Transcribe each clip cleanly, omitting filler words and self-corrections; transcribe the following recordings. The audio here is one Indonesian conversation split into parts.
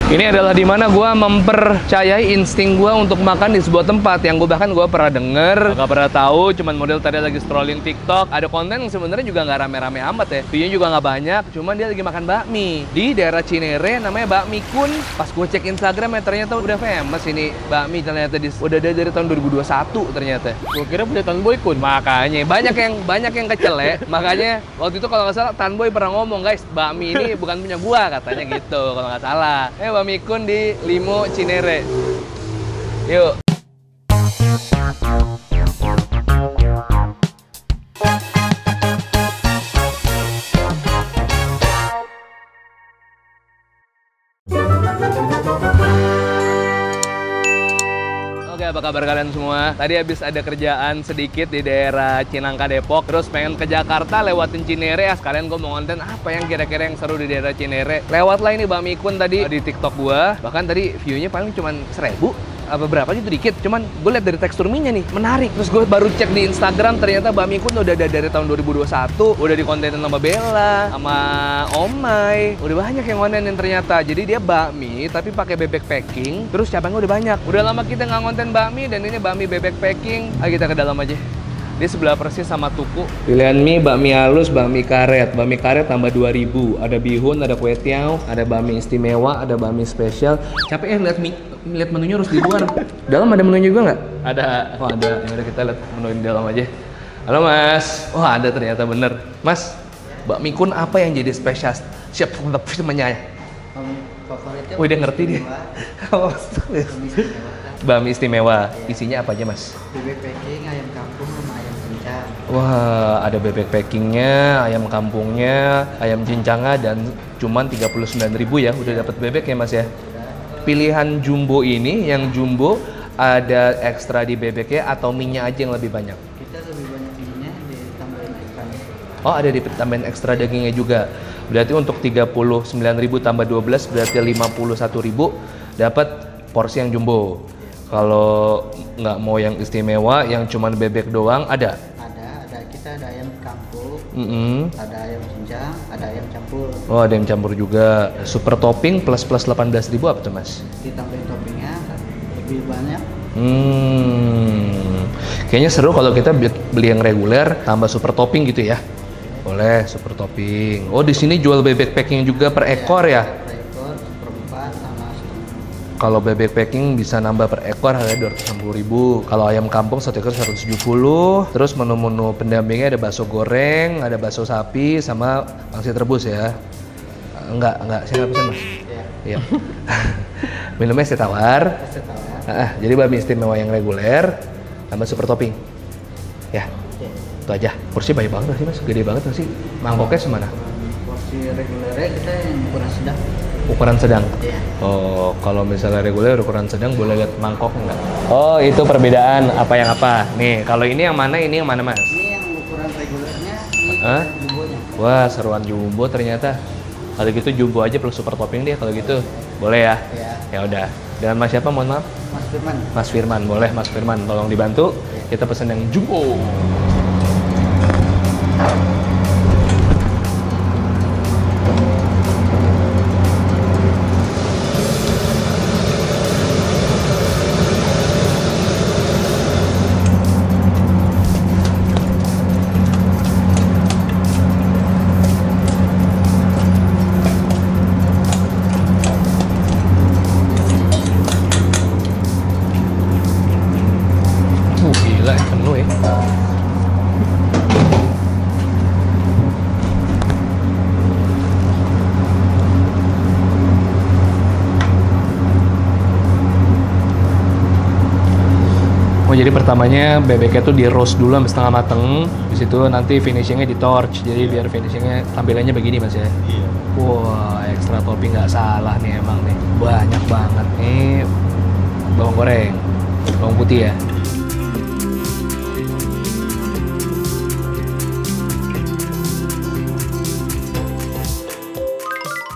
Ini adalah dimana gue mempercayai insting gue untuk makan di sebuah tempat yang gue bahkan gue pernah denger, gak pernah tahu, cuman model tadi lagi scrolling TikTok, ada konten yang sebenarnya juga nggak rame-rame amat ya, view-nya juga nggak banyak, cuman dia lagi makan bakmi di daerah Cinere, namanya Bakmi Kun. Pas gue cek Instagram ya ternyata udah famous ini bakmi, ternyata udah ada dari tahun 2021 ternyata. Gue kira punya Tanboy Kun, makanya banyak yang kecelek, makanya waktu itu kalau nggak salah Tanboy pernah ngomong, guys, bakmi ini bukan punya gua katanya gitu kalau nggak salah. Bakmi Kun di Limo Cinere. Yuk. Oke, apa kabar kalian semua? Tadi habis ada kerjaan sedikit di daerah Cinangka, Depok. Terus pengen ke Jakarta, lewatin Cinere ya. Sekalian gue mau konten apa yang kira-kira yang seru di daerah Cinere. Lewatlah ini Bakmi Kun tadi di TikTok gua. Bahkan tadi view-nya paling cuma 1000. Apa berapa gitu dikit, cuman gue lihat dari tekstur mie-nya nih menarik. Terus gue baru cek di Instagram, ternyata Bakmi Kun udah ada dari tahun 2021, udah dikontenin sama Bella, sama Omai, udah banyak yang kontenin ternyata. Jadi dia bakmi tapi pakai bebek packing, terus cabangnya udah banyak. Udah lama kita nggak konten bakmi, dan ini bakmi bebek packing. Ayo kita ke dalam aja. Dia sebelah persis sama Tuku. Pilihan mie, bakmi halus, bakmi karet. Bakmi karet tambah 2000. Ada bihun, ada kue tiaw, ada bakmi istimewa, ada bakmi spesial. Capek lihat menunya harus di luar. Dalam ada menunya juga nggak? Ada. Oh ada. Ya udah kita lihat menu di dalam aja. Halo Mas. Wah ada ternyata bener. Mas, Bakmi Kun apa yang jadi spesial? Siap namanya. Favoritnya. Wih dia ngerti dia. Bakmi istimewa. Isinya apa aja Mas? Bebek packing, ayam kampung, sama ayam cincang. Wah, ada bebek packingnya, ayam kampungnya, ayam cincangnya, dan cuman 39.000 ya, udah dapat bebek ya Mas ya. Pilihan jumbo ini, yang jumbo ada ekstra di bebeknya atau mie-nya aja yang lebih banyak? Kita lebih banyak minyak ditambahin ikannya. Oh, ada ditambahin ekstra dagingnya juga. Berarti untuk 39.000 tambah 12 berarti 51.000 dapat porsi yang jumbo. Kalau nggak mau yang istimewa, yang cuman bebek doang ada? Ada. Kita ada ayam kampung, ada ayam cincang, ada ayam campur. Oh, ada yang campur juga. Super topping plus 18.000 apa tuh Mas? Ditambahin toppingnya lebih banyak. Kayaknya seru kalau kita beli yang reguler tambah super topping gitu ya. Boleh super topping. Oh, di sini jual bebek packing juga per ekor ya? Per ekor, seperempat, sama setengah. Kalau bebek packing bisa nambah per ekor harganya 260.000. Kalau ayam kampung 1 ekor 170. Terus menu-menu pendampingnya ada bakso goreng, ada bakso sapi, sama pangsit rebus ya. Enggak, saya nggak pesan Mas. Iya. Minumnya es tawar. Jadi bakmi istimewa yang reguler tambah super topping. Ya. Itu aja. Porsi banyak banget sih Mas, gede banget sih. Mangkoknya semana? Porsi regulernya kita yang ukuran sedang. Ukuran sedang? Iya. Oh, kalau misalnya reguler ukuran sedang boleh lihat mangkok enggak? Oh, itu perbedaan apa yang apa? Nih, kalau ini yang mana Mas? Ini yang ukuran regulernya, ini jumbonya. Wah, seruan jumbo ternyata. Kalau gitu jumbo aja plus super topping deh kalau gitu. Boleh ya? Iya. Ya udah. Dengan Mas siapa mohon maaf? Mas Firman. Mas Firman, boleh Mas Firman tolong dibantu. Kita pesen yang jumbo. Gila, penuh ya. Oh, jadi pertamanya bebeknya tuh di roast dulu sampai setengah mateng. Di situ nanti finishingnya di torch. Jadi biar finishingnya tampilannya begini Mas ya. Iya. Wah, ekstra topping nggak salah nih emang nih. Banyak banget nih. Bawang goreng, bawang putih ya.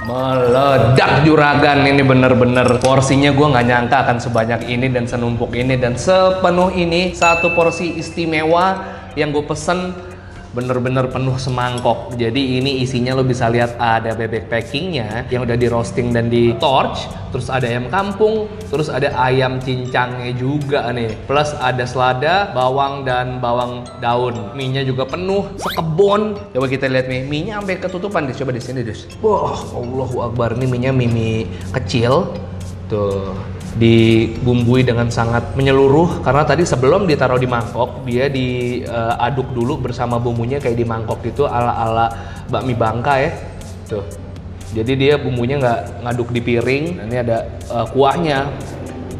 Meledak juragan, ini bener-bener porsinya gue nggak nyangka akan sebanyak ini dan senumpuk ini dan sepenuh ini. Satu porsi istimewa yang gue pesen bener-bener penuh semangkok. Jadi ini isinya lo bisa lihat ada bebek packingnya yang udah di roasting dan di torch, terus ada ayam kampung, terus ada ayam cincangnya juga nih, plus ada selada, bawang dan bawang daun. Mie-nya juga penuh sekebon. Coba kita lihat mie-nya sampai ketutupan deh. Coba di sini deh. Wah, Allahu Akbar, ini mie-nya mie kecil tuh, dibumbui dengan sangat menyeluruh karena tadi sebelum ditaruh di mangkok dia diaduk dulu bersama bumbunya kayak di mangkok gitu ala bakmi Bangka ya tuh. Jadi dia bumbunya nggak ngaduk di piring. Ini ada kuahnya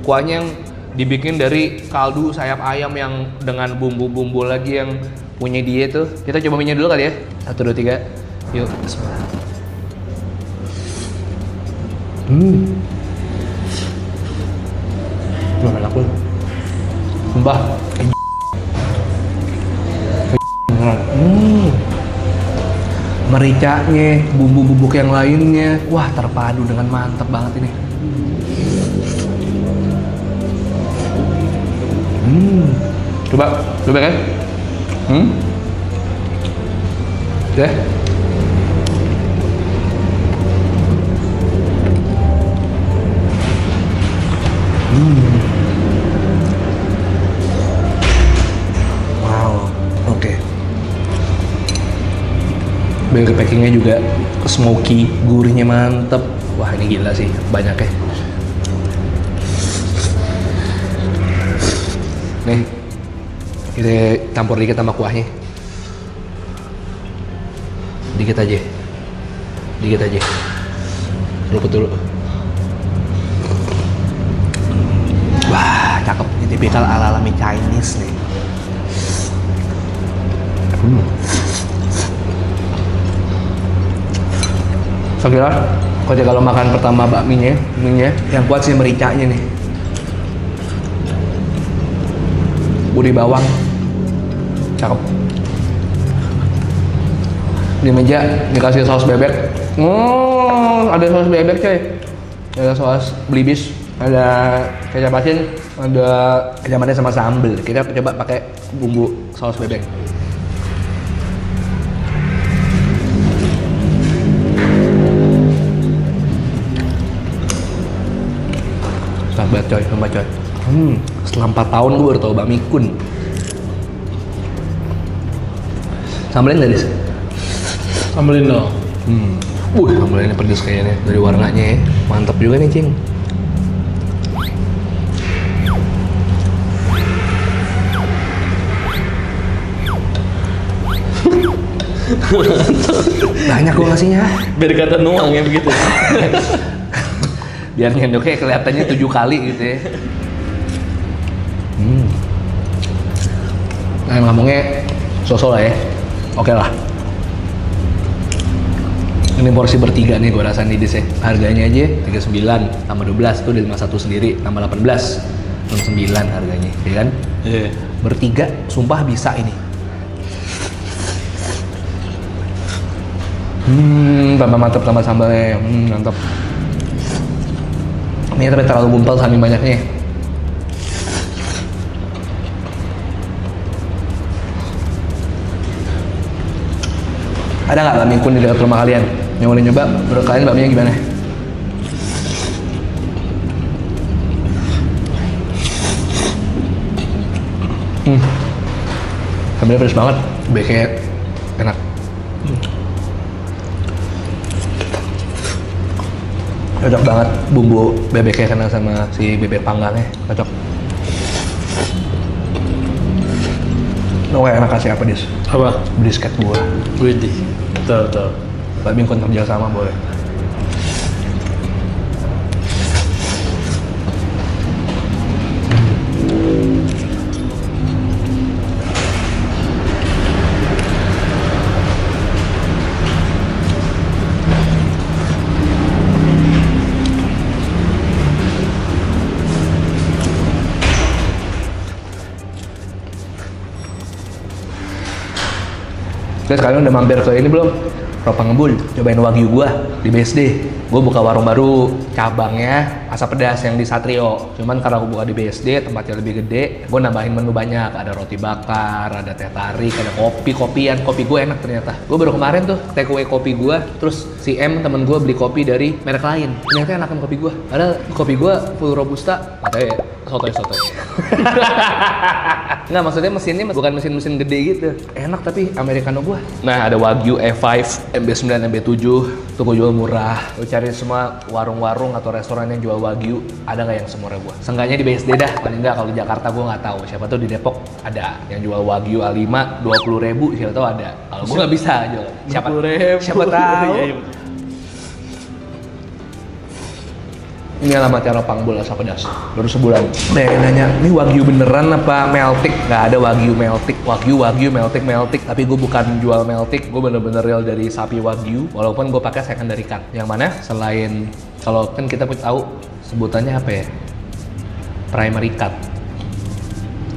yang dibikin dari kaldu sayap ayam yang dengan bumbu-bumbu lagi yang punya dia tuh. Kita coba minyak dulu kali ya. 1, 2, 3 yuk, bismillah. Belum enak pun. Sumpah. Mericanya, bumbu-bubuk yang lainnya, wah terpadu dengan mantap banget ini. Coba kan? Deh. Wow, oke. Bebek packingnya juga smoky, gurihnya mantep. Wah ini gila sih, banyak ya. Nih, kita campur dikit sama kuahnya. Dikit aja. Luput dulu. Wah, cakep. Ini tipikal ala-ala mie Chinese nih. Saya kira kalau makan pertama bakminya, mie-nya, yang kuat sih mericanya nih. Gurih bawang, cakep. Di meja dikasih saus bebek. Ada saus bebek coy. Ada saus belibis, ada kecap asin, ada kecap manis sama sambal. Kita coba pakai bumbu saus bebek. Coba coy. Setelah 4 tahun gue baru tau bakmi kun. Sambelin nggak, Dis? Sambelin dong. Sambelinnya pedes kayaknya dari warnanya ya. Mantap juga nih, Cing. Banyak gue ngasihnya. Biar kata nuang ya begitu. Biar nyendoknya kelihatannya 7 kali gitu ya. Nah, ngomongnya sosok lah ya. Oke lah. Ini porsi bertiga nih gue rasa nih Dis ya. Harganya aja 39 tambah 12 tuh udah 51 sendiri tambah 18 69 harganya, ya kan? Iya. Bertiga sumpah bisa ini. Tambah mantap tambah sambalnya. Mantap. Ini tapi terlalu gumpal saking banyaknya. Ada nggak bakmi kun di dekat rumah kalian? Yang boleh nyoba, menurut kalian bakminya gimana? Sambalnya pedas banget, bebeknya enak. Cocok banget bumbu bebeknya kena sama si bebek panggangnya, cocok. Lo kayak enak kasih apa, Dis? Apa? Brisket gua. Widih. Betul. Bakmi kun kerja sama boleh. Guys, kalian udah mampir ke ini belum? Ropa Ngebul, cobain wagyu gua di BSD. Gua buka warung baru, cabangnya asap pedas yang di Satrio. Cuman karena gua buka di BSD, tempatnya lebih gede, gua nambahin menu banyak. Ada roti bakar, ada teh tarik, ada kopian. Kopi gua enak ternyata. Gua baru kemarin tuh take away kopi gua, terus si M temen gua beli kopi dari merek lain. Ternyata enakan kopi gua. Padahal kopi gua full robusta, katanya sotoy. Nggak, maksudnya mesinnya bukan mesin gede gitu. Enak tapi americano gua. Nah, ada Wagyu E5, MB9, MB7, toko jual murah. Lo cari semua warung-warung atau restoran yang jual Wagyu, ada nggak yang semurah gua? Seenggaknya di BSD dah, paling nggak kalau di Jakarta gua nggak tahu. Siapa tuh di Depok ada yang jual Wagyu A5 20.000, siapa tahu ada. Kalau gua nggak bisa jual. Siapa tahu. Iya. Ini alamatnya Ropa Ngebul asap pedas. Baru sebulan. Nanya, ini Wagyu beneran apa meltik? Nggak ada Wagyu meltik. Wagyu meltik. Tapi gue bukan jual meltik. Gue bener-bener real dari sapi Wagyu. Walaupun gue pakai secondary cut. Yang mana? Selain, kalau kan kita tahu sebutannya apa ya? Primary cut.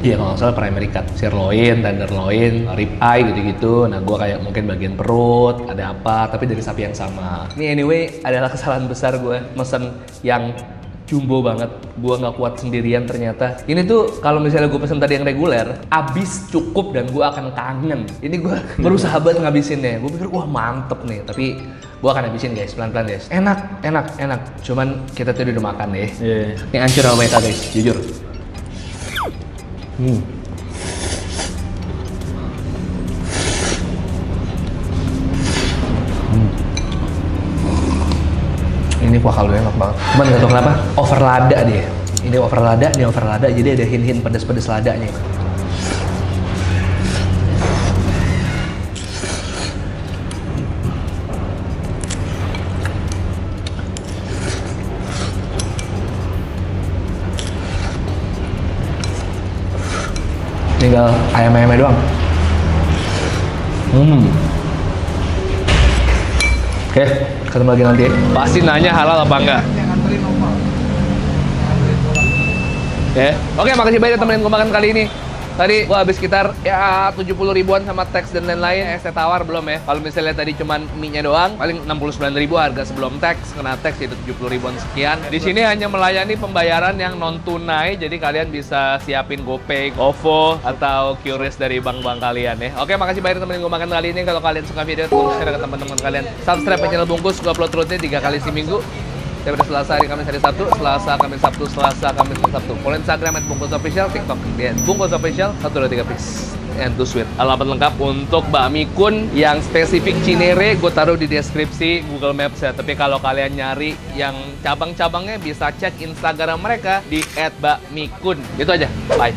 Iya, kalau nggak salah primary cut. Sirloin, tenderloin, rib eye gitu-gitu. Nah, gue kayak mungkin bagian perut, ada apa, tapi dari sapi yang sama. Ini anyway adalah kesalahan besar gue mesen yang jumbo banget. Gue nggak kuat sendirian ternyata. Ini tuh kalau misalnya gue pesen tadi yang reguler, abis cukup dan gue akan kangen. Ini gue berusaha banget ngabisinnya. Gue pikir, wah mantep nih. Tapi gue akan habisin guys, pelan-pelan guys. Enak. Cuman kita tuh udah makan deh. Iya. Ini hancur sama mereka guys, jujur. Ini kuah kaldu enak banget. Cuman nggak tahu kenapa over lada dia. Ini over lada, jadi ada hint-hint pedas-pedas ladanya. Tinggal ayam-ayamnya doang. Oke, ketemu lagi nanti. Pasti nanya halal apa enggak. Oke, makasih banyak temenin gue makan kali ini. Tadi gua habis sekitar ya 70 ribuan sama teks dan lain-lain. Es teh tawar belum ya. Kalau misalnya tadi cuman mie-nya doang, paling 69 ribu harga sebelum teks. Kena teks itu 70 ribuan sekian. Di sini hanya melayani pembayaran yang non tunai, jadi kalian bisa siapin GoPay, OVO atau QRIS dari bank-bank kalian ya. Oke, makasih banyak temenin gua makan kali ini. Kalau kalian suka video, tolong share ke teman-teman kalian. Subscribe channel Bungkus, gua upload rutin 3 kali seminggu. Daripada Selasa, hari Kamis, hari Sabtu, Selasa, Kamis, Sabtu, Selasa, Kamis, Sabtu. Follow Instagram @bungkusofficial, TikTok @bungkusofficial, 1, 2, 3 please. And to sweet. Alamat lengkap untuk bakmi kun yang spesifik Cinere gue taruh di deskripsi Google Maps ya. Tapi kalau kalian nyari yang cabang-cabangnya bisa cek Instagram mereka di @bakmikun. Itu aja. Bye.